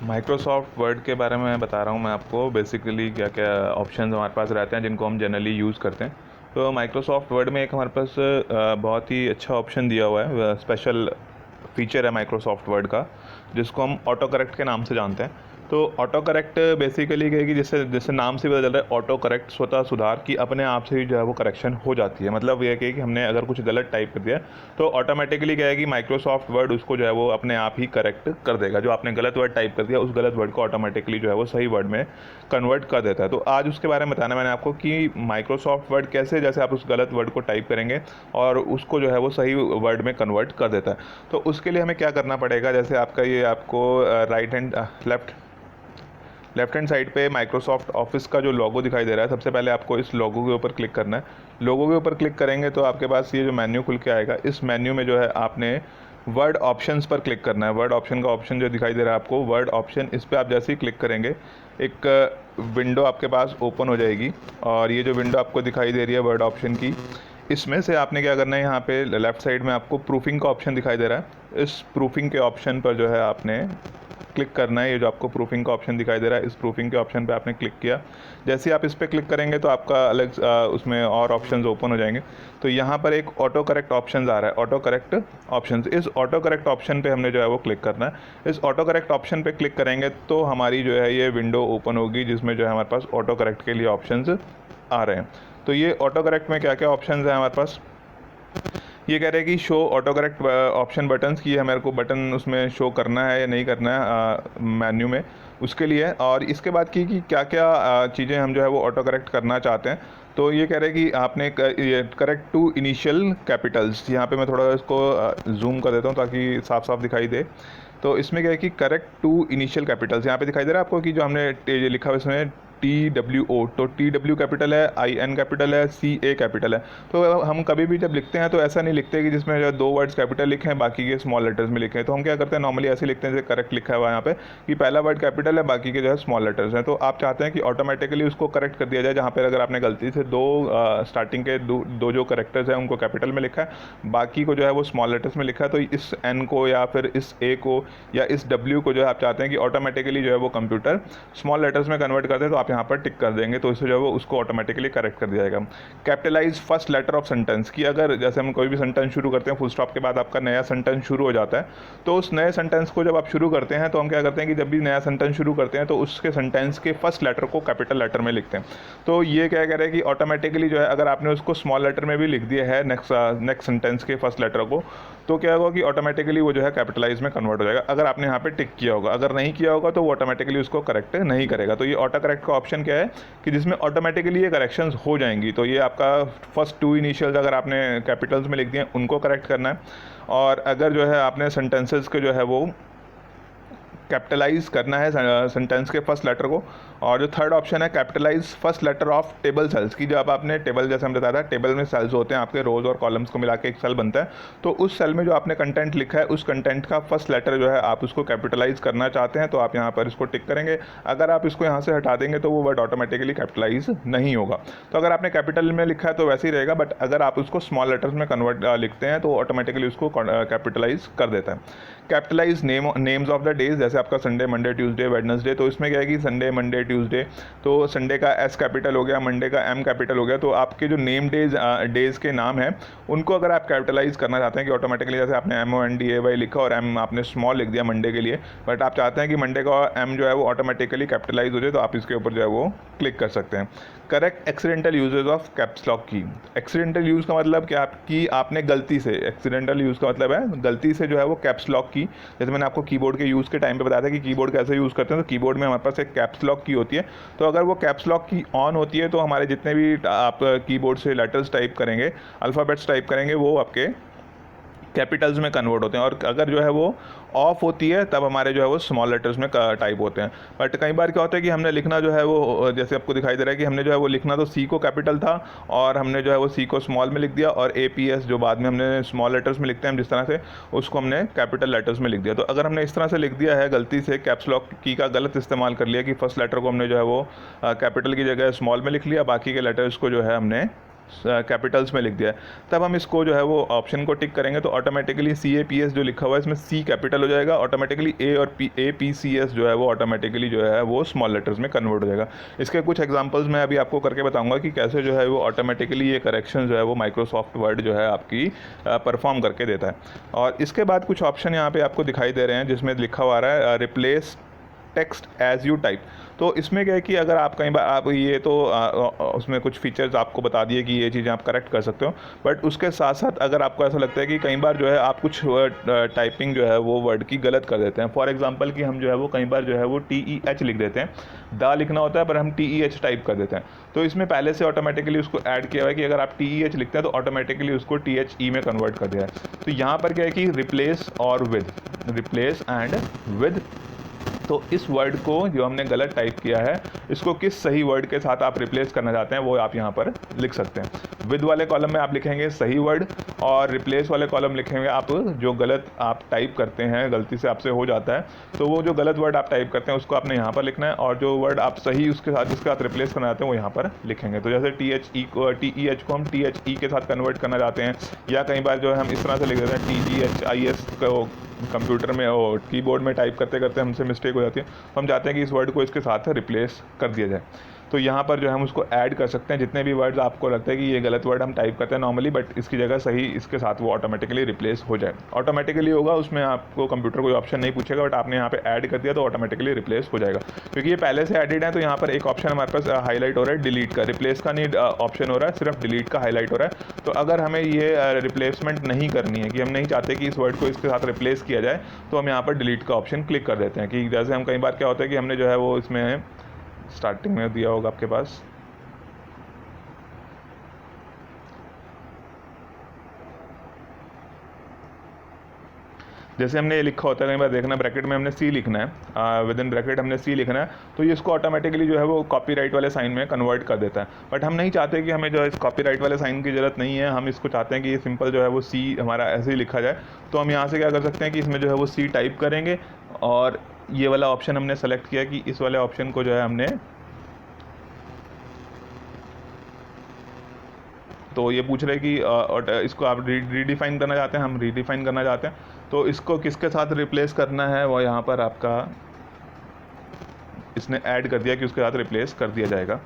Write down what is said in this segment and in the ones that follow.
Microsoft word के बारे में बता रहा हूँ मैं आपको। बेसिकली क्या क्या ऑप्शंस हमारे पास रहते हैं जिनको हम जनरली यूज़ करते हैं। तो माइक्रोसॉफ्ट वर्ड में एक हमारे पास बहुत ही अच्छा ऑप्शन दिया हुआ है, स्पेशल फीचर है माइक्रोसॉफ्ट वर्ड का, जिसको हम ऑटो करेक्ट के नाम से जानते हैं। तो ऑटो करेक्ट बेसिकली क्या है कि जैसे जैसे नाम से पता चल रहा है, ऑटो करेक्ट स्वतः सुधार की अपने आप से ही जो है वो करेक्शन हो जाती है। मतलब ये है कि हमने अगर कुछ गलत टाइप कर दिया तो ऑटोमेटिकली क्या है कि माइक्रोसॉफ्ट वर्ड उसको जो है वो अपने आप ही करेक्ट कर देगा। जो आपने गलत वर्ड टाइप कर दिया उस गलत वर्ड को ऑटोमेटिकली जो है वो सही वर्ड में कन्वर्ट कर देता है। तो आज उसके बारे में बताना मैंने आपको कि माइक्रोसॉफ्ट वर्ड कैसे जैसे आप उस गलत वर्ड को टाइप करेंगे और उसको जो है वो सही वर्ड में कन्वर्ट कर देता है। तो उसके लिए हमें क्या करना पड़ेगा, जैसे आपका ये आपको right hand left hand side पे माइक्रोसॉफ्ट ऑफिस का जो लोगो दिखाई दे रहा है, सबसे पहले आपको इस लोगो के ऊपर क्लिक करना है। लोगो के ऊपर क्लिक करेंगे तो आपके पास ये जो मेन्यू खुल के आएगा, इस मेन्यू में जो है आपने वर्ड ऑप्शंस पर क्लिक करना है। वर्ड ऑप्शन का ऑप्शन जो दिखाई दे रहा है आपको, वर्ड ऑप्शन, इस पर आप जैसे ही क्लिक करेंगे एक विंडो आपके पास ओपन हो जाएगी। और ये जो विंडो आपको दिखाई दे रही है वर्ड ऑप्शन की, इसमें से आपने क्या करना है, यहाँ पे लेफ़्ट साइड में आपको प्रूफिंग का ऑप्शन दिखाई दे रहा है। इस प्रूफिंग के ऑप्शन पर जो है आपने क्लिक करना है। ये जो आपको प्रूफिंग का ऑप्शन दिखाई दे रहा है, इस प्रूफिंग के ऑप्शन पे आपने क्लिक किया। जैसे ही आप इस पर क्लिक करेंगे तो आपका अलग उसमें और ऑप्शंस ओपन हो जाएंगे। तो यहाँ पर एक ऑटो करेक्ट ऑप्शन आ रहा है, ऑटो करेक्ट ऑप्शंस। इस ऑटो करेक्ट ऑप्शन पे हमने जो है वो क्लिक करना है। इस ऑटो करेक्ट ऑप्शन पे क्लिक करेंगे तो हमारी जो है ये विंडो ओपन होगी, जिसमें जो है हमारे पास ऑटो करेक्ट के लिए ऑप्शंस आ रहे हैं। तो ये ऑटो करेक्ट में क्या क्या ऑप्शंस हैं हमारे पास, ये कह रहे हैं कि show auto correct option buttons की, हमारे को बटन उसमें शो करना है या नहीं करना है मेन्यू में, उसके लिए। और इसके बाद की कि क्या क्या चीज़ें हम जो है वो ऑटो करेक्ट करना चाहते हैं। तो ये कह रहे हैं कि आपने करेक्ट टू इनिशियल कैपिटल्स, यहाँ पे मैं थोड़ा इसको जूम कर देता हूँ ताकि साफ साफ दिखाई दे। तो इसमें क्या है कि करेक्ट टू इनिशियल कैपिटल्स यहाँ पे दिखाई दे रहा है आपको कि जो हमने लिखा हुआ इसमें TWO, तो TW कैपिटल है, IN कैपिटल है, CA कैपिटल है। तो हम कभी भी जब लिखते हैं तो ऐसा नहीं लिखते कि जिसमें जो दो वर्ड्स कैपिटल लिखे हैं बाकी के स्मॉल लेटर्स में लिखे हैं। तो हम क्या करते हैं, नॉर्मली ऐसे लिखते हैं जैसे करेक्ट लिखा हुआ है यहाँ पे कि पहला वर्ड कैपिटल है, बाकी के जो है स्मॉल लेटर्स हैं। तो आप चाहते हैं कि ऑटोमेटिकली उसको करेक्ट कर दिया जाए, जहाँ पर अगर आपने गलती से स्टार्टिंग के दो जो करेक्टर्स हैं उनको कैपिटल में लिखा है, बाकी को जो है वो स्मॉल लेटर्स में लिखा है, तो इस N को या फिर इस A को या इस W को जो है आप चाहते हैं कि ऑटोमेटिकली जो है वो कंप्यूटर स्मॉल लेटर्स में कन्वर्ट कर दे, तो आप यहाँ पर टिक कर देंगे तो इससे जो है वो उसको ऑटोमेटिकली करेक्ट कर दिया जाएगा। Capitalize first letter of sentence की, अगर जैसे हम कोई भी सेंटेंस शुरू करते हैं, फुल स्टॉप के बाद आपका नया सेंटेंस शुरू हो जाता है, तो उस नए सेंटेंस को जब आप शुरू करते हैं तो हम क्या करते हैं कि जब भी नया सेंटेंस शुरू करते हैं तो उसके सेंटेंस के फर्स्ट लेटर को कैपिटल लेटर में लिखते हैं। तो ये क्या कह रहे हैं कि ऑटोमेटिकली जो है अगर आपने उसको स्मॉल लेटर में भी लिख दिया है नेक्स्ट सेंटेंस के फर्स्ट लेटर को, तो क्या होगा कि ऑटोमेटिकली वो जो है कैपिटलाइज में कन्वर्ट हो जाएगा, अगर आपने यहाँ पे टिक किया होगा। अगर नहीं किया होगा तो वो ऑटोमेटिकली उसको करेक्ट नहीं करेगा। तो ये ऑटो करेक्ट का ऑप्शन क्या है कि जिसमें ऑटोमेटिकली ये करेक्शंस हो जाएंगी। तो ये आपका फर्स्ट टू इनिशियल्स अगर आपने कैपिटल्स में लिख दिए उनको करेक्ट करना है, और अगर जो है आपने सेंटेंसेस के जो है वो कैपिटलाइज करना है सेंटेंस के फर्स्ट लेटर को। और जो थर्ड ऑप्शन है capitalize first letter of table cells की, जब आपने टेबल, जैसे हम बताया था, टेबल में सेल्स होते हैं आपके, रोज और कॉलम्स को मिला के एक सेल बनता है। तो उस सेल में जो आपने कंटेंट लिखा है उस कंटेंट का फर्स्ट लेटर जो है आप उसको कैपिटलाइज करना चाहते हैं, तो आप यहाँ पर इसको टिक करेंगे। अगर आप इसको यहाँ से हटा देंगे तो वो वर्ड ऑटोमेटिकली कैपिटलाइज नहीं होगा। तो अगर आपने कैपिटल में लिखा है तो वैसे ही रहेगा, बट अगर आप उसको स्मॉल लेटर्स में कन्वर्ट लिखते हैं तो ऑटोमेटिकली उसको कैपिटलाइज कर देता है। Capitalize names of the days, जैसे आपका संडे, मंडे, ट्यूसडे, वेडनेसडे, तो इसमें क्या है कि संडे, मंडे, ट्यूसडे, तो संडे का S कैपिटल हो गया, मंडे का M कैपिटल हो गया। तो आपके जो नेम डेज के नाम हैं उनको अगर आप कैपिटलाइज करना चाहते हैं कि ऑटोमेटिकली, जैसे आपने MONDAY लिखा और M आपने स्मॉल लिख दिया मंडे के लिए, बट आप चाहते हैं कि मंडे का M जो है वो ऑटोमेटिकली कैपिटलाइज हो जाए, तो आप इसके ऊपर जो है वो क्लिक कर सकते हैं। Correct accidental usage of caps lock की। एक्सीडेंटल यूज़ का मतलब क्या कि आपने गलती से, एक्सीडेंटल यूज़ का मतलब है गलती से जो है वो कैप्स लॉक की, जैसे मैंने आपको कीबोर्ड के यूज़ के टाइम पे बताया था कि कीबोर्ड कैसे यूज़ करते हैं, तो कीबोर्ड में हमारे पास एक कैप्स लॉक की होती है। तो अगर वो कैप्स लॉक की ऑन होती है तो हमारे जितने भी आप कीबोर्ड से लेटर्स टाइप करेंगे, अल्फ़ाबेट्स टाइप करेंगे, वो आपके कैपिटल्स में कन्वर्ट होते हैं। और अगर जो है वो ऑफ होती है तब हमारे जो है वो स्मॉल लेटर्स में टाइप होते हैं। बट कई बार क्या होता है कि हमने लिखना जो है वो, जैसे आपको दिखाई दे रहा है कि हमने जो है वो लिखना तो C को कैपिटल था और हमने जो है वो C को स्मॉल में लिख दिया, और APS जो बाद में हमने स्मॉल लेटर्स में लिखते हैं जिस तरह से, उसको हमने कैपिटल लेटर्स में लिख दिया। तो अगर हमने इस तरह से लिख दिया है गलती से, कैप्स लॉक की का गलत इस्तेमाल कर लिया कि फर्स्ट लेटर को हमने जो है वो कैपिटल की जगह स्मॉल में लिख लिया, बाकी के लेटर्स को जो है हमने कैपिटल्स में लिख दिया है, तब हम इसको जो है वो ऑप्शन को टिक करेंगे तो ऑटोमेटिकली CAPS जो लिखा हुआ है इसमें C कैपिटल हो जाएगा, ऑटोमेटिकली A और APCS जो है वो ऑटोमेटिकली जो है वो स्मॉल लेटर्स में कन्वर्ट हो जाएगा। इसके कुछ एग्जांपल्स मैं अभी आपको करके बताऊंगा कि कैसे जो है वो ऑटोमेटिकली ये करेक्शन जो है वो माइक्रोसॉफ्ट वर्ड जो है आपकी परफॉर्म करके देता है। और इसके बाद कुछ ऑप्शन यहाँ पे आपको दिखाई दे रहे हैं जिसमें लिखा हुआ है replace text as you type. तो इसमें क्या है कि अगर आप कहीं बार आप ये तो उसमें कुछ फीचर्स आपको बता दिए कि ये चीज़ें आप करेक्ट कर सकते हो, बट उसके साथ साथ अगर आपको ऐसा लगता है कि कई बार जो है आप कुछ टाइपिंग जो है वो वर्ड की गलत कर देते हैं, फॉर एग्जांपल कि हम जो है वो कई बार जो है वो TEH लिख देते हैं, दा लिखना होता है पर हम TEH टाइप कर देते हैं। तो इसमें पहले से ऑटोमेटिकली उसको ऐड किया हुआ है कि अगर आप TEH लिखते हैं तो ऑटोमेटिकली उसको THE में कन्वर्ट कर दिया है। तो यहाँ पर क्या है कि रिप्लेस और विद, रिप्लेस एंड विद, तो इस वर्ड को जो हमने गलत टाइप किया है इसको किस सही वर्ड के साथ आप रिप्लेस करना चाहते हैं वो आप यहाँ पर लिख सकते हैं। विद वाले कॉलम में आप लिखेंगे सही वर्ड, और रिप्लेस वाले कॉलम लिखेंगे आप जो गलत आप टाइप करते हैं, गलती से आपसे हो जाता है, तो वो जो गलत वर्ड आप टाइप करते हैं उसको आपने यहाँ पर लिखना है, और जो वर्ड आप सही उसके साथ जिसके साथ रिप्लेस करना चाहते हैं वो यहाँ पर लिखेंगे। तो जैसे TEH को हम THE के साथ कन्वर्ट करना चाहते हैं, या कई बार जो है हम इस तरह से लिख देते हैं TGHIS को कंप्यूटर में और कीबोर्ड में टाइप करते करते हमसे मिस्टेक हो जाती है, तो हम चाहते हैं कि इस वर्ड को इसके साथ रिप्लेस कर दिया जाए। तो यहाँ पर जो है हम उसको ऐड कर सकते हैं जितने भी वर्ड्स आपको लगता है कि ये गलत वर्ड हम टाइप करते हैं नॉर्मली, बट इसकी जगह सही इसके साथ वो ऑटोमेटिकली रिप्लेस हो जाए। ऑटोमेटिकली होगा, उसमें आपको कंप्यूटर कोई ऑप्शन नहीं पूछेगा, बट आपने यहाँ पे ऐड कर दिया तो ऑटोमेटिकली रिप्लेस हो जाएगा। क्योंकि ये पहले से एडिड है तो यहाँ पर एक ऑप्शन हमारे पास हाईलाइट हो रहा है डिलीट का, रिप्लेस का नहीं ऑप्शन हो रहा है, सिर्फ डिलीट का हाईलाइट हो रहा है। तो अगर हमें ये रिप्लेसमेंट नहीं करनी है, कि हम नहीं चाहते कि इस वर्ड को इसके साथ रिप्लेस किया जाए, तो हम यहाँ पर डिलीट का ऑप्शन क्लिक कर देते हैं। कि जैसे हम कई बार क्या होता है कि हमने जो है वो इसमें स्टार्टिंग में दिया होगा आपके पास, जैसे हमने ये लिखा होता है, कई बार देखना ब्रैकेट में हमने C लिखना है, विद इन ब्रैकेट हमने C लिखना है, तो ये इसको ऑटोमेटिकली जो है वो कॉपीराइट वाले साइन में कन्वर्ट कर देता है। बट हम नहीं चाहते कि हमें जो है इस कॉपीराइट वाले साइन की ज़रूरत नहीं है, हम इसको चाहते हैं कि ये सिंपल जो है वो C हमारा ऐसे ही लिखा जाए। तो हम यहाँ से क्या कर सकते हैं कि इसमें जो है वो C टाइप करेंगे, और ये वाला ऑप्शन हमने सेलेक्ट किया कि इस वाले ऑप्शन को जो है हमने, तो ये पूछ रहे कि इसको आप रीडिफाइन करना चाहते हैं, हम रीडिफाइन करना चाहते हैं, तो इसको किसके साथ रिप्लेस करना है वो यहाँ पर आपका इसने ऐड कर दिया कि उसके साथ रिप्लेस कर दिया जाएगा।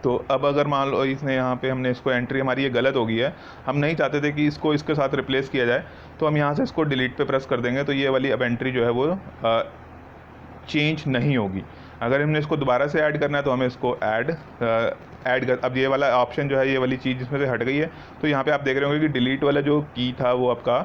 तो अब अगर मान लो इसने यहाँ पे हमने इसको एंट्री हमारी ये गलत हो गई है, हम नहीं चाहते थे कि इसको इसके साथ रिप्लेस किया जाए, तो हम यहाँ से इसको डिलीट पे प्रेस कर देंगे, तो ये वाली अब एंट्री जो है वो चेंज नहीं होगी। अगर हमने इसको दोबारा से ऐड करना है तो हमें इसको ऐड कर, अब ये वाला ऑप्शन जो है ये वाली चीज़ इसमें से हट गई है, तो यहाँ पे आप देख रहे होंगे कि डिलीट वाला जो की था वो आपका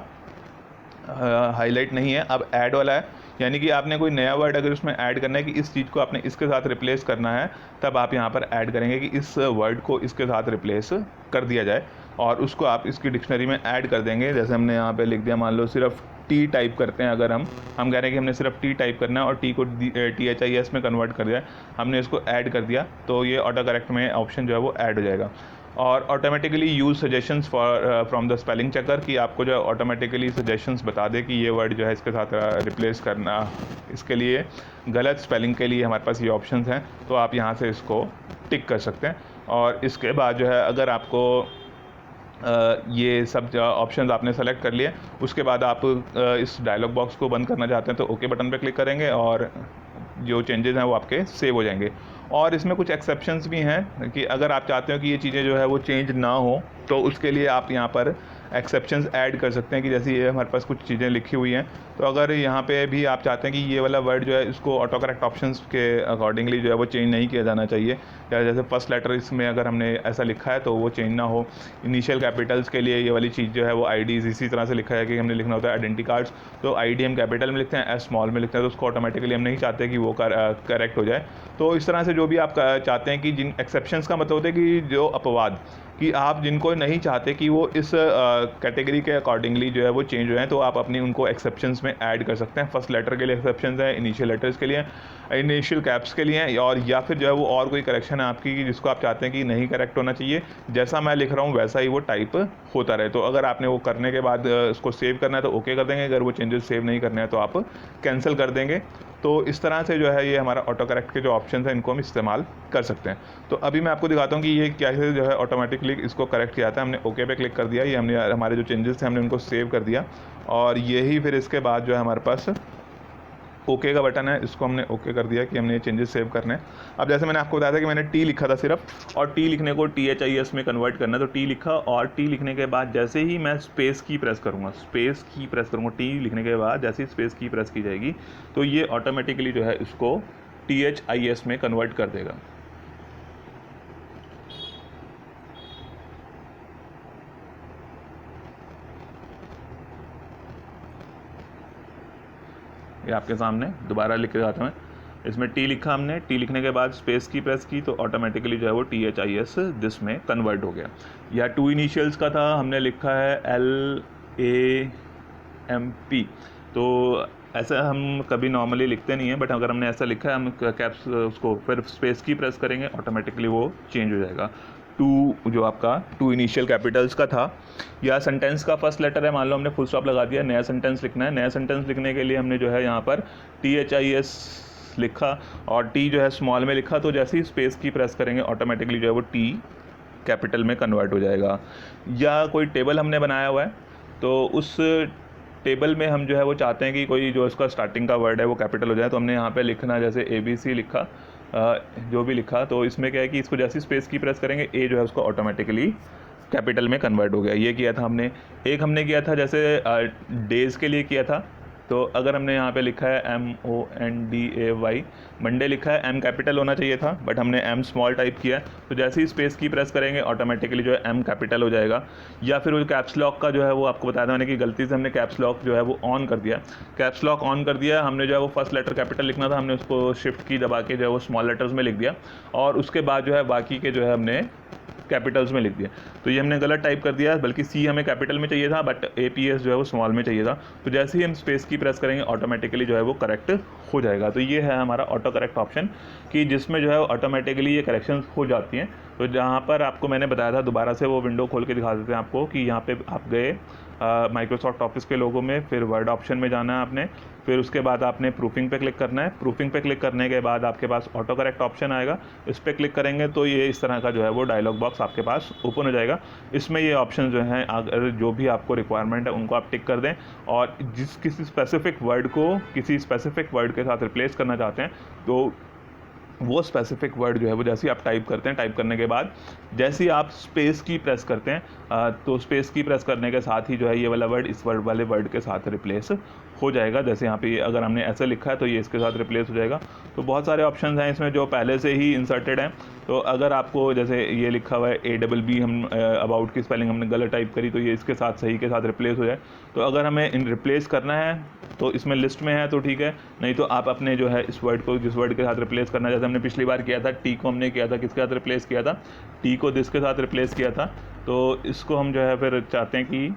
हाईलाइट नहीं है, अब ऐड वाला है। यानी कि आपने कोई नया वर्ड अगर उसमें ऐड करना है कि इस चीज़ को आपने इसके साथ रिप्लेस करना है, तब आप यहाँ पर ऐड करेंगे कि इस वर्ड को इसके साथ रिप्लेस कर दिया जाए, और उसको आप इसकी डिक्शनरी में ऐड कर देंगे। जैसे हमने यहाँ पे लिख दिया, मान लो सिर्फ T टाइप करते हैं, अगर हम कह रहे हैं कि हमने सिर्फ T टाइप करना है और T को THIS में कन्वर्ट कर दिया, हमने इसको ऐड कर दिया, तो ये ऑटो करेक्ट में ऑप्शन जो है वो ऐड हो जाएगा। और automatically use suggestions from the spelling checker, कि आपको जो है ऑटोमेटिकली सजेशंस बता दे कि ये वर्ड जो है इसके साथ रिप्लेस करना, इसके लिए गलत स्पेलिंग के लिए हमारे पास ये ऑप्शंस हैं, तो आप यहाँ से इसको टिक कर सकते हैं। और इसके बाद जो है अगर आपको ये सब ऑप्शंस आपने सेलेक्ट कर लिए, उसके बाद आप इस डायलॉग बॉक्स को बंद करना चाहते हैं तो ओके बटन पे क्लिक करेंगे, और जो चेंजेस हैं वो आपके सेव हो जाएंगे। और इसमें कुछ एक्सेप्शंस भी हैं कि अगर आप चाहते हो कि ये चीज़ें जो है वो चेंज ना हो, तो उसके लिए आप यहाँ पर एक्सेप्शंस ऐड कर सकते हैं। कि जैसे ये हमारे पास कुछ चीज़ें लिखी हुई हैं, तो अगर यहाँ पे भी आप चाहते हैं कि ये वाला वर्ड जो है इसको ऑटो करेक्ट ऑप्शंस के अकॉर्डिंगली जो है वो चेंज नहीं किया जाना चाहिए, या जैसे फर्स्ट लेटर इसमें अगर हमने ऐसा लिखा है तो वो चेंज ना हो। इनिशियल कैपिटल्स के लिए ये वाली चीज़ जो है वो IDs इसी तरह से लिखा है कि हमने लिखना होता है आइडेंटिटी कार्ड्स, तो ID हम कैपिटल में लिखते हैं, S स्मॉल में लिखते हैं, तो उसको ऑटोमेटिकली हम नहीं चाहते कि वो करेक्ट हो जाए। तो इस तरह से जो भी आप चाहते हैं कि जिन एक्सेप्शंस का मतलब होता है कि जो अपवाद, कि आप जिनको नहीं चाहते कि वो इस कैटेगरी के अकॉर्डिंगली जो है वो चेंज हो जाए, तो आप अपनी उनको एक्सेप्शंस में ऐड कर सकते हैं। फर्स्ट लेटर के लिए एक्सेप्शंस है, इनिशियल लेटर्स के लिए, इनिशियल कैप्स के लिए, और या फिर जो है वो और कोई करेक्शन है आपकी कि जिसको आप चाहते हैं कि नहीं करेक्ट होना चाहिए, जैसा मैं लिख रहा हूँ वैसा ही वो टाइप होता रहे। तो अगर आपने वो करने के बाद उसको सेव करना है तो ओके कर देंगे, अगर वो चेंजेस सेव नहीं करने हैं तो आप कैंसिल कर देंगे। तो इस तरह से जो है ये हमारा ऑटो करेक्ट के जो ऑप्शन हैं इनको हम इस्तेमाल कर सकते हैं। तो अभी मैं आपको दिखाता हूँ कि ये कैसे जो है ऑटोमेटिकली इसको करेक्ट किया जाता है। हमने ओके पे क्लिक कर दिया, ये हमने हमारे जो चेंजेस थे हमने उनको सेव कर दिया, और यही फिर इसके बाद जो है हमारे पास ओके का बटन है, इसको हमने ओके कर दिया कि हमने ये चेंजेस सेव करने हैं। अब जैसे मैंने आपको बताया था कि मैंने टी लिखा था सिर्फ, और टी लिखने को THIS में कन्वर्ट करना है, तो टी लिखा, और टी लिखने के बाद जैसे ही मैं स्पेस की प्रेस करूँगा, टी लिखने के बाद जैसे ही स्पेस की प्रेस की जाएगी तो ये ऑटोमेटिकली जो है इसको THIS में कन्वर्ट कर देगा। ये आपके सामने दोबारा लिख के दिखाता हूँ मैं। इसमें टी लिखा हमने, टी लिखने के बाद स्पेस की प्रेस की तो ऑटोमेटिकली जो है वो THIS दिस में कन्वर्ट हो गया। या 2 इनिशियल्स का था, हमने लिखा है LAMP, तो ऐसा हम कभी नॉर्मली लिखते नहीं है, बट अगर हमने ऐसा लिखा है हम कैप्स उसको फिर स्पेस की प्रेस करेंगे ऑटोमेटिकली वो चेंज हो जाएगा। 2 जो आपका 2 इनिशियल कैपिटल्स का था। या सेंटेंस का फर्स्ट लेटर है, मान लो हमने फुल स्टॉप लगा दिया, नया सेंटेंस लिखना है, नया सेंटेंस लिखने के लिए हमने जो है यहाँ पर THIS लिखा और टी जो है स्मॉल में लिखा, तो जैसे ही स्पेस की प्रेस करेंगे ऑटोमेटिकली जो है वो टी कैपिटल में कन्वर्ट हो जाएगा। या कोई टेबल हमने बनाया हुआ है, तो उस टेबल में हम जो है वो चाहते हैं कि कोई जो इसका स्टार्टिंग का वर्ड है वो कैपिटल हो जाए, तो हमने यहाँ पे लिखना जैसे ABC लिखा, जो भी लिखा, तो इसमें क्या है कि इसको जैसी स्पेस की प्रेस करेंगे ए जो है उसको ऑटोमेटिकली कैपिटल में कन्वर्ट हो गया। ये किया था हमने। एक हमने किया था जैसे डेज़ के लिए किया था, तो अगर हमने यहाँ पे लिखा है MONDAY, मंडे लिखा है, M कैपिटल होना चाहिए था बट हमने M स्मॉल टाइप किया, तो जैसे ही स्पेस की प्रेस करेंगे ऑटोमेटिकली जो है M कैपिटल हो जाएगा। या फिर वो कैप्स लॉक का जो है वो आपको बताया था मैंने कि गलती से हमने कैप्स लॉक जो है वो ऑन कर दिया, कैप्स लॉक ऑन कर दिया, हमने जो है वो फर्स्ट लेटर कैपिटल लिखना था, हमने उसको शिफ्ट की दबा के जो है वो स्मॉल लेटर्स में लिख दिया, और उसके बाद जो है बाकी के जो है हमने कैपिटल्स में लिख दिया, तो ये हमने गलत टाइप कर दिया, बल्कि C हमें कैपिटल में चाहिए था बट APS जो है वो स्मॉल में चाहिए था, तो जैसे ही हम स्पेस की प्रेस करेंगे ऑटोमेटिकली जो है वो करेक्ट हो जाएगा। तो ये है हमारा ऑटो करेक्ट ऑप्शन कि जिसमें जो है ऑटोमेटिकली ये करेक्शंस हो जाती हैं। तो जहाँ पर आपको मैंने बताया था, दोबारा से वो विंडो खोल के दिखा देते हैं आपको कि यहाँ पे आप गए माइक्रोसॉफ्ट ऑफिस के लोगों में, फिर वर्ड ऑप्शन में जाना है आपने, फिर उसके बाद आपने प्रूफिंग पे क्लिक करना है, प्रूफिंग पे क्लिक करने के बाद आपके पास ऑटो करेक्ट ऑप्शन आएगा, इस पर क्लिक करेंगे तो ये इस तरह का जो है वो डायलॉग बॉक्स आपके पास ओपन हो जाएगा। इसमें ये ऑप्शन जो हैं अगर जो भी आपको रिक्वायरमेंट है उनको आप टिक कर दें, और किसी स्पेसिफिक वर्ड को किसी स्पेसिफिक वर्ड के साथ रिप्लेस करना चाहते हैं तो वो स्पेसिफिक वर्ड जो है वो जैसे ही आप टाइप करते हैं, टाइप करने के बाद जैसे ही आप स्पेस की प्रेस करते हैं तो स्पेस की प्रेस करने के साथ ही जो है ये वाला वर्ड इस वर्ड वाले वर्ड के साथ रिप्लेस हो जाएगा। जैसे यहाँ पे अगर हमने ऐसे लिखा है तो ये इसके साथ रिप्लेस हो जाएगा। तो बहुत सारे ऑप्शंस हैं इसमें जो पहले से ही इंसर्टेड हैं, तो अगर आपको जैसे ये लिखा हुआ है ABB, हम अबाउट की स्पेलिंग हमने गलत टाइप करी तो ये इसके साथ सही के साथ रिप्लेस हो जाए। तो अगर हमें इन रिप्लेस करना है तो इसमें लिस्ट में है तो ठीक है, नहीं तो आप अपने जो है इस वर्ड को जिस वर्ड के साथ रिप्लेस करना है, जैसे हमने पिछली बार किया था टी को हमने किया था किसके साथ रिप्लेस किया था, टी को दिस के साथ रिप्लेस किया था, तो इसको हम जो है फिर चाहते हैं कि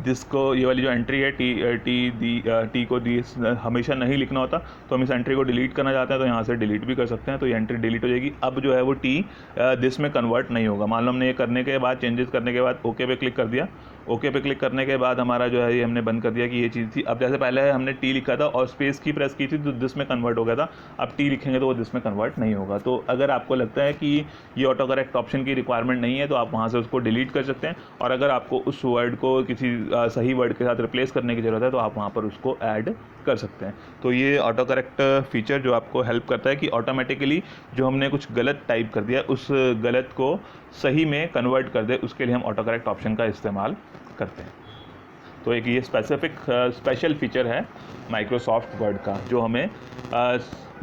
जिसको ये वाली जो एंट्री है टी को दी हमेशा नहीं लिखना होता, तो हम इस एंट्री को डिलीट करना चाहते हैं तो यहाँ से डिलीट भी कर सकते हैं, तो ये एंट्री डिलीट हो जाएगी। अब जो है वो टी दिस में कन्वर्ट नहीं होगा। मान लो हमने ये करने के बाद, चेंजेस करने के बाद ओके पे क्लिक कर दिया, ओके पे क्लिक करने के बाद हमारा जो है ये हमने बंद कर दिया कि ये चीज़ थी। अब जैसे पहले हमने टी लिखा था और स्पेस की प्रेस की थी तो दिस में कन्वर्ट हो गया था, अब टी लिखेंगे तो वो दिस में कन्वर्ट नहीं होगा। तो अगर आपको लगता है कि ये ऑटो करेक्ट ऑप्शन की रिक्वायरमेंट नहीं है तो आप वहाँ से उसको डिलीट कर सकते हैं, और अगर आपको उस वर्ड को किसी सही वर्ड के साथ रिप्लेस करने की ज़रूरत है तो आप वहाँ पर उसको ऐड कर सकते हैं। तो ये ऑटो करेक्ट फीचर जो आपको हेल्प करता है कि ऑटोमेटिकली जो हमने कुछ गलत टाइप कर दिया उस गलत को सही में कन्वर्ट कर दे, उसके लिए हम ऑटो करेक्ट ऑप्शन का इस्तेमाल करते हैं। तो एक ये स्पेशल फीचर है माइक्रोसॉफ्ट वर्ड का जो हमें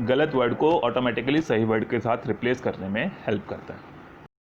गलत वर्ड को ऑटोमेटिकली सही वर्ड के साथ रिप्लेस करने में हेल्प करता है।